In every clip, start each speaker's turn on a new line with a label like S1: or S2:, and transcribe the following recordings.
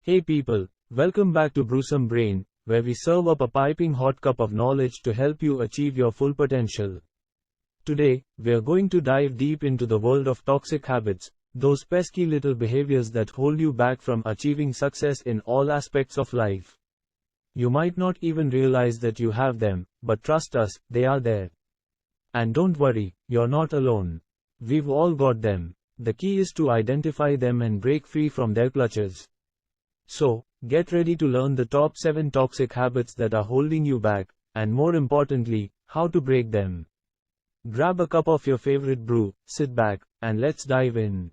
S1: Hey people, welcome back to Brew Some Brain, where we serve up a piping hot cup of knowledge to help you achieve your full potential. Today, we're going to dive deep into the world of toxic habits, those pesky little behaviors that hold you back from achieving success in all aspects of life. You might not even realize that you have them, but trust us, they are there. And don't worry, you're not alone. We've all got them. The key is to identify them and break free from their clutches. So, get ready to learn the top 7 toxic habits that are holding you back, and more importantly, how to break them. Grab a cup of your favorite brew, sit back, and let's dive in.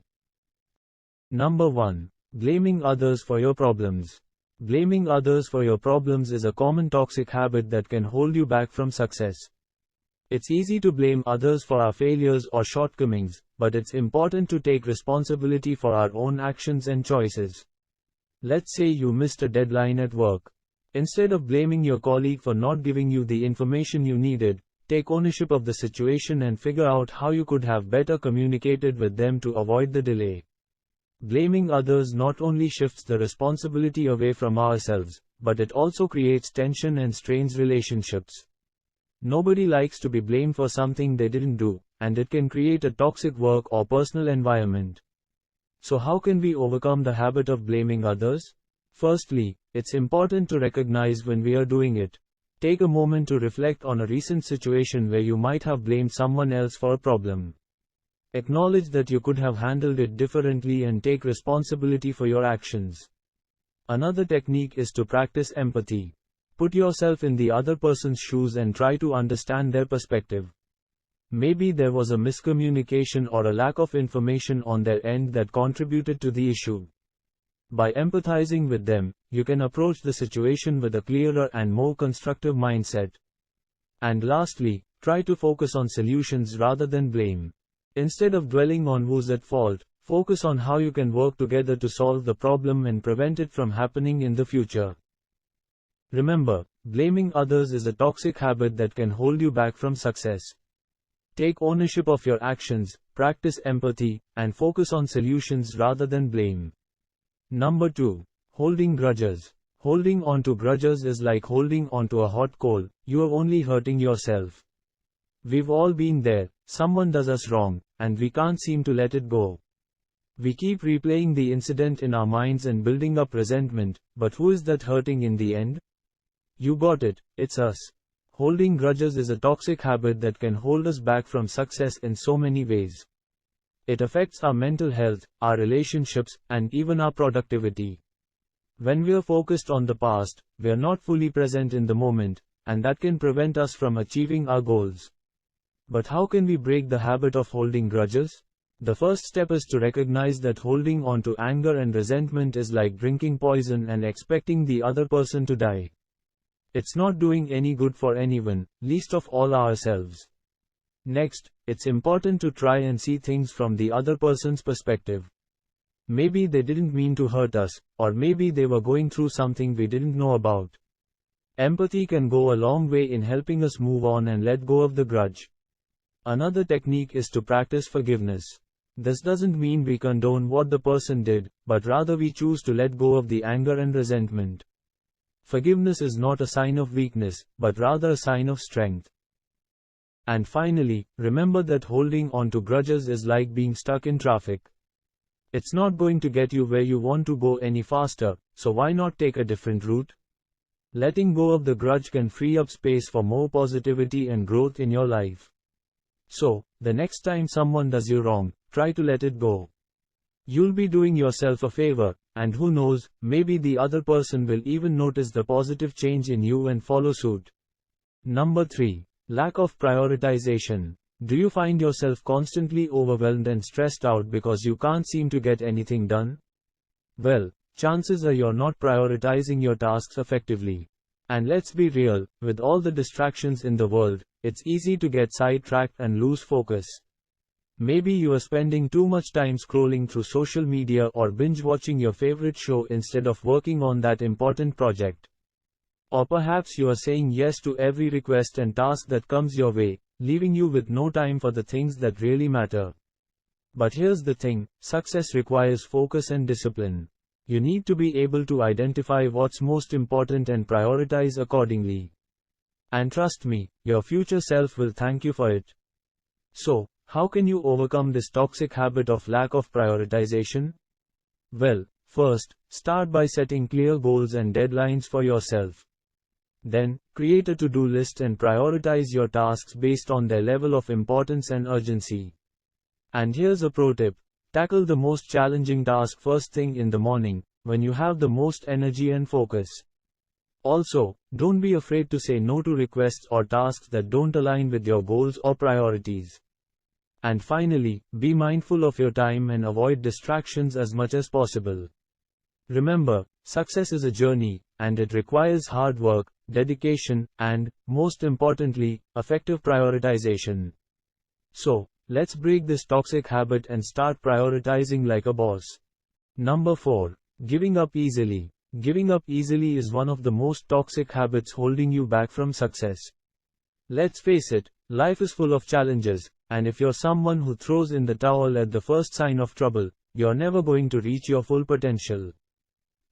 S1: Number 1. Blaming others for your problems. Blaming others for your problems is a common toxic habit that can hold you back from success. It's easy to blame others for our failures or shortcomings, but it's important to take responsibility for our own actions and choices. Let's say you missed a deadline at work. Instead of blaming your colleague for not giving you the information you needed, take ownership of the situation and figure out how you could have better communicated with them to avoid the delay. Blaming others not only shifts the responsibility away from ourselves, but it also creates tension and strains relationships. Nobody likes to be blamed for something they didn't do, and it can create a toxic work or personal environment. So how can we overcome the habit of blaming others? Firstly, it's important to recognize when we are doing it. Take a moment to reflect on a recent situation where you might have blamed someone else for a problem. Acknowledge that you could have handled it differently and take responsibility for your actions. Another technique is to practice empathy. Put yourself in the other person's shoes and try to understand their perspective. Maybe there was a miscommunication or a lack of information on their end that contributed to the issue. By empathizing with them, you can approach the situation with a clearer and more constructive mindset. And lastly, try to focus on solutions rather than blame. Instead of dwelling on who's at fault, focus on how you can work together to solve the problem and prevent it from happening in the future. Remember, blaming others is a toxic habit that can hold you back from success. Take ownership of your actions, practice empathy, and focus on solutions rather than blame. Number 2. Holding grudges. Holding on to grudges is like holding on to a hot coal. You are only hurting yourself. We've all been there. Someone does us wrong, and we can't seem to let it go. We keep replaying the incident in our minds and building up resentment, but who is that hurting in the end? You got it, it's us. Holding grudges is a toxic habit that can hold us back from success in so many ways. It affects our mental health, our relationships, and even our productivity. When we are focused on the past, we are not fully present in the moment, and that can prevent us from achieving our goals. But how can we break the habit of holding grudges? The first step is to recognize that holding on to anger and resentment is like drinking poison and expecting the other person to die. It's not doing any good for anyone, least of all ourselves. Next, it's important to try and see things from the other person's perspective. Maybe they didn't mean to hurt us, or maybe they were going through something we didn't know about. Empathy can go a long way in helping us move on and let go of the grudge. Another technique is to practice forgiveness. This doesn't mean we condone what the person did, but rather we choose to let go of the anger and resentment. Forgiveness is not a sign of weakness, but rather a sign of strength. And finally, remember that holding on to grudges is like being stuck in traffic. It's not going to get you where you want to go any faster, so why not take a different route? Letting go of the grudge can free up space for more positivity and growth in your life. So, the next time someone does you wrong, try to let it go. You'll be doing yourself a favor, and who knows, maybe the other person will even notice the positive change in you and follow suit. Number 3. Lack of prioritization. Do you find yourself constantly overwhelmed and stressed out because you can't seem to get anything done? Well, chances are you're not prioritizing your tasks effectively. And let's be real, with all the distractions in the world, it's easy to get sidetracked and lose focus. Maybe you are spending too much time scrolling through social media or binge watching your favorite show instead of working on that important project. Or perhaps you are saying yes to every request and task that comes your way, leaving you with no time for the things that really matter. But here's the thing, success requires focus and discipline. You need to be able to identify what's most important and prioritize accordingly. And trust me, your future self will thank you for it. So, how can you overcome this toxic habit of lack of prioritization? Well, first, start by setting clear goals and deadlines for yourself. Then, create a to-do list and prioritize your tasks based on their level of importance and urgency. And here's a pro tip. Tackle the most challenging task first thing in the morning, when you have the most energy and focus. Also, don't be afraid to say no to requests or tasks that don't align with your goals or priorities. And finally, be mindful of your time and avoid distractions as much as possible. Remember, success is a journey, and it requires hard work, dedication, and, most importantly, effective prioritization. So, let's break this toxic habit and start prioritizing like a boss. Number 4. Giving up easily. Giving up easily is one of the most toxic habits holding you back from success. Let's face it, life is full of challenges, and if you're someone who throws in the towel at the first sign of trouble, you're never going to reach your full potential.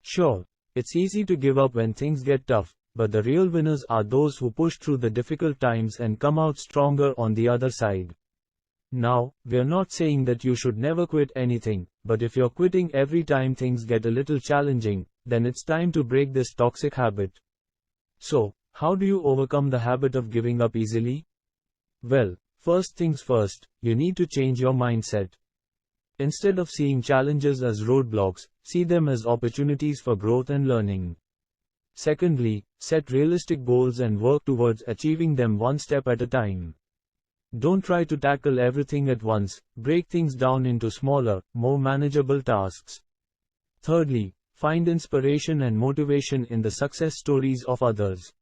S1: Sure, it's easy to give up when things get tough, but the real winners are those who push through the difficult times and come out stronger on the other side. Now, we're not saying that you should never quit anything, but if you're quitting every time things get a little challenging, then it's time to break this toxic habit. So, how do you overcome the habit of giving up easily? Well, first things first, you need to change your mindset. Instead of seeing challenges as roadblocks, see them as opportunities for growth and learning. Secondly, set realistic goals and work towards achieving them one step at a time. Don't try to tackle everything at once, break things down into smaller, more manageable tasks. Thirdly, find inspiration and motivation in the success stories of others.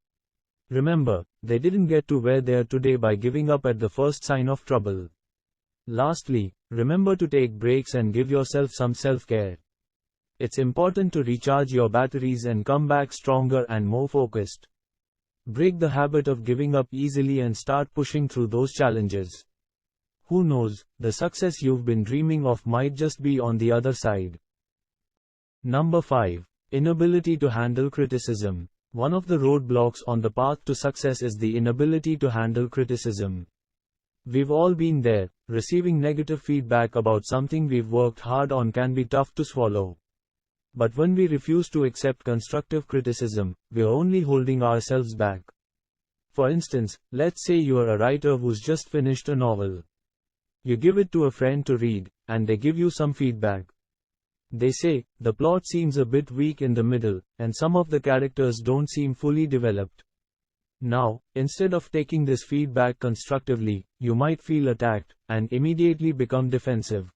S1: Remember, they didn't get to where they are today by giving up at the first sign of trouble. Lastly, remember to take breaks and give yourself some self-care. It's important to recharge your batteries and come back stronger and more focused. Break the habit of giving up easily and start pushing through those challenges. Who knows, the success you've been dreaming of might just be on the other side. Number 5. Inability to handle criticism. One of the roadblocks on the path to success is the inability to handle criticism. We've all been there. Receiving negative feedback about something we've worked hard on can be tough to swallow. But when we refuse to accept constructive criticism, we're only holding ourselves back. For instance, let's say you're a writer who's just finished a novel. You give it to a friend to read, and they give you some feedback. They say, the plot seems a bit weak in the middle, and some of the characters don't seem fully developed. Now, instead of taking this feedback constructively, you might feel attacked, and immediately become defensive.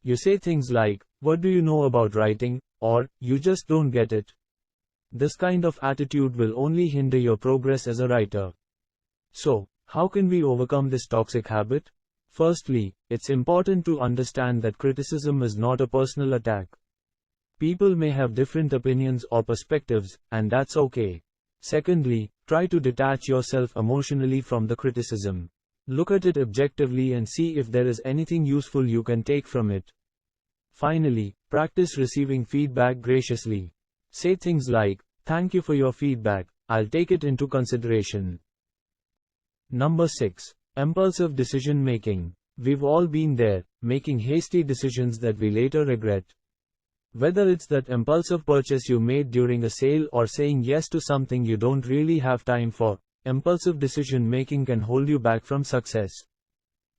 S1: You say things like, "What do you know about writing?" or, "You just don't get it." This kind of attitude will only hinder your progress as a writer. So, how can we overcome this toxic habit? Firstly, it's important to understand that criticism is not a personal attack. People may have different opinions or perspectives, and that's okay. Secondly, try to detach yourself emotionally from the criticism. Look at it objectively and see if there is anything useful you can take from it. Finally, practice receiving feedback graciously. Say things like, "Thank you for your feedback, I'll take it into consideration." Number 6. Impulsive decision making. We've all been there, making hasty decisions that we later regret. Whether it's that impulsive purchase you made during a sale or saying yes to something you don't really have time for, impulsive decision making can hold you back from success.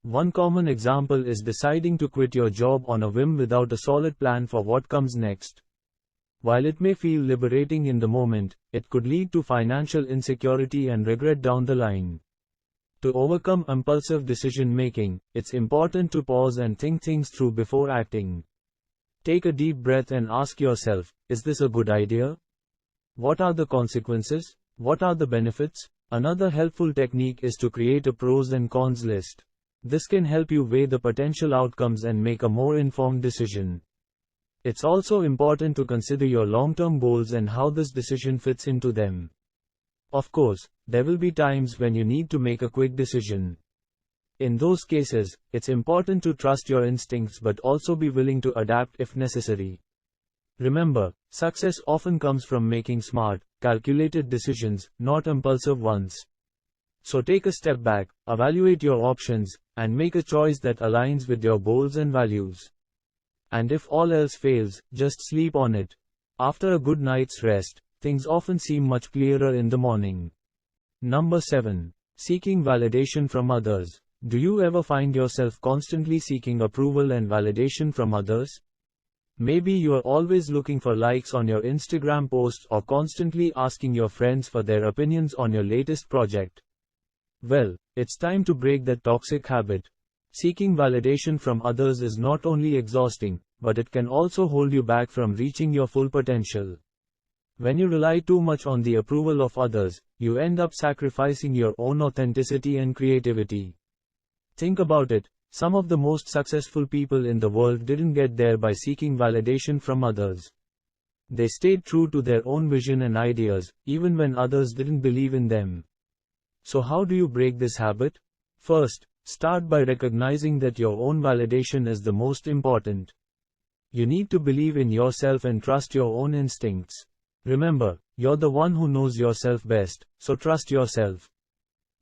S1: One common example is deciding to quit your job on a whim without a solid plan for what comes next. While it may feel liberating in the moment, it could lead to financial insecurity and regret down the line. To overcome impulsive decision making, it's important to pause and think things through before acting. Take a deep breath and ask yourself, is this a good idea? What are the consequences? What are the benefits? Another helpful technique is to create a pros and cons list. This can help you weigh the potential outcomes and make a more informed decision. It's also important to consider your long-term goals and how this decision fits into them. Of course, there will be times when you need to make a quick decision. In those cases, it's important to trust your instincts but also be willing to adapt if necessary. Remember, success often comes from making smart, calculated decisions, not impulsive ones. So take a step back, evaluate your options, and make a choice that aligns with your goals and values. And if all else fails, just sleep on it. After a good night's rest, things often seem much clearer in the morning. Number 7. Seeking validation from others. Do you ever find yourself constantly seeking approval and validation from others? Maybe you are always looking for likes on your Instagram posts or constantly asking your friends for their opinions on your latest project. Well, it's time to break that toxic habit. Seeking validation from others is not only exhausting, but it can also hold you back from reaching your full potential. When you rely too much on the approval of others, you end up sacrificing your own authenticity and creativity. Think about it. Some of the most successful people in the world didn't get there by seeking validation from others. They stayed true to their own vision and ideas, even when others didn't believe in them. So how do you break this habit? First, start by recognizing that your own validation is the most important. You need to believe in yourself and trust your own instincts. Remember, you're the one who knows yourself best, so trust yourself.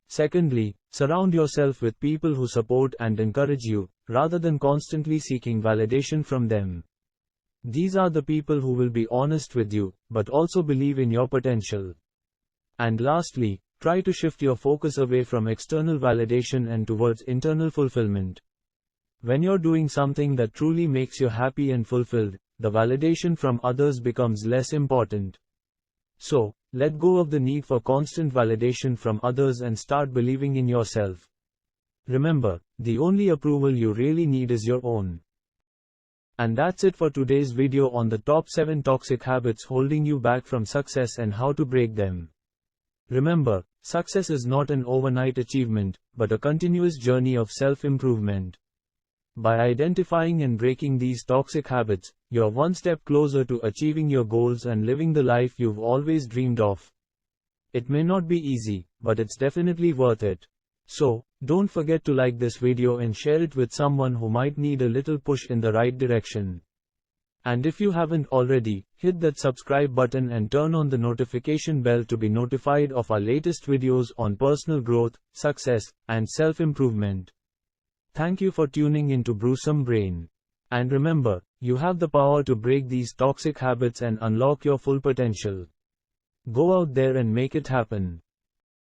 S1: Secondly, surround yourself with people who support and encourage you, rather than constantly seeking validation from them. These are the people who will be honest with you, but also believe in your potential. And lastly, try to shift your focus away from external validation and towards internal fulfillment. When you're doing something that truly makes you happy and fulfilled, the validation from others becomes less important. So, let go of the need for constant validation from others and start believing in yourself. Remember, the only approval you really need is your own. And that's it for today's video on the top 7 toxic habits holding you back from success and how to break them. Remember, success is not an overnight achievement, but a continuous journey of self-improvement. By identifying and breaking these toxic habits, you're one step closer to achieving your goals and living the life you've always dreamed of. It may not be easy, but it's definitely worth it. So, don't forget to like this video and share it with someone who might need a little push in the right direction. And if you haven't already, hit that subscribe button and turn on the notification bell to be notified of our latest videos on personal growth, success, and self-improvement. Thank you for tuning into Brewsome Brain. And remember, you have the power to break these toxic habits and unlock your full potential. Go out there and make it happen.